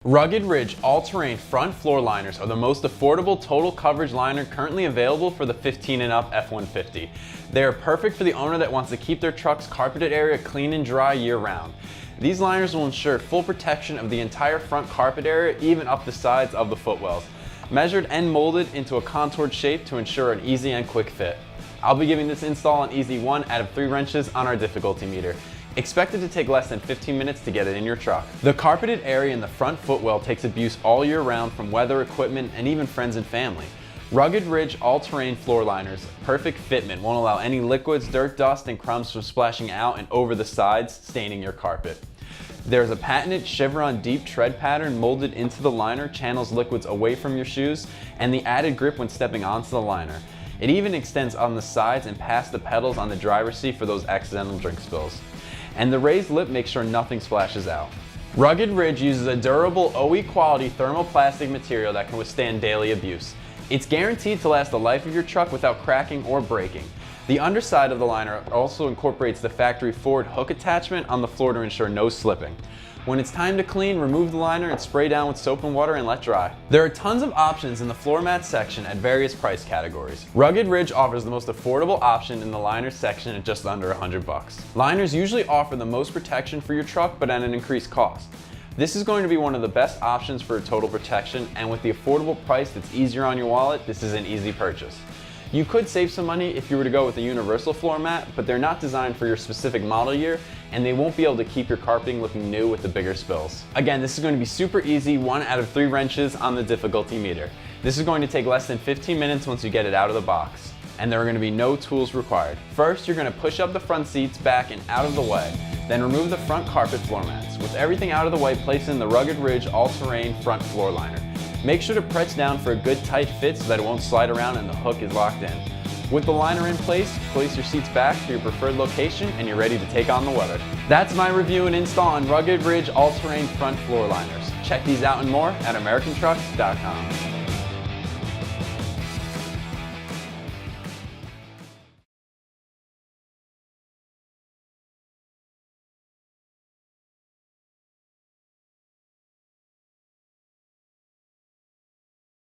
Rugged Ridge all-terrain front floor liners are the most affordable total coverage liner currently available for the 15 and up F-150. They are perfect for the owner that wants to keep their truck's carpeted area clean and dry year-round. These liners will ensure full protection of the entire front carpet area, even up the sides of the footwells, measured and molded into a contoured shape to ensure an easy and quick fit. I'll be giving this install an easy 1 out of 3 wrenches on our difficulty meter. Expected to take less than 15 minutes to get it in your truck. The carpeted area in the front footwell takes abuse all year round from weather, equipment, and even friends and family. Rugged Ridge all-terrain floor liners, perfect fitment, won't allow any liquids, dirt, dust, and crumbs from splashing out and over the sides, staining your carpet. There's a patented chevron deep tread pattern molded into the liner, channels liquids away from your shoes, and the added grip when stepping onto the liner. It even extends on the sides and past the pedals on the driver's seat for those accidental drink spills. And the raised lip makes sure nothing splashes out. Rugged Ridge uses a durable OE quality thermoplastic material that can withstand daily abuse. It's guaranteed to last the life of your truck without cracking or breaking. The underside of the liner also incorporates the factory forward hook attachment on the floor to ensure no slipping. When it's time to clean, remove the liner and spray down with soap and water and let dry. There are tons of options in the floor mat section at various price categories. Rugged Ridge offers the most affordable option in the liner section at just under $100. Liners usually offer the most protection for your truck, but at an increased cost. This is going to be one of the best options for total protection, and with the affordable price that's easier on your wallet, this is an easy purchase. You could save some money if you were to go with a universal floor mat, but they're not designed for your specific model year, and they won't be able to keep your carpeting looking new with the bigger spills. Again, this is going to be super easy, 1 out of 3 wrenches on the difficulty meter. This is going to take less than 15 minutes once you get it out of the box, and there are going to be no tools required. First, you're going to push up the front seats back and out of the way. Then remove the front carpet floor mats. With everything out of the way, place in the Rugged Ridge all-terrain front floor liner. Make sure to press down for a good tight fit so that it won't slide around and the hook is locked in. With the liner in place your seats back to your preferred location and you're ready to take on the weather. That's my review and install on Rugged Ridge all-terrain front floor liners. Check these out and more at AmericanTrucks.com.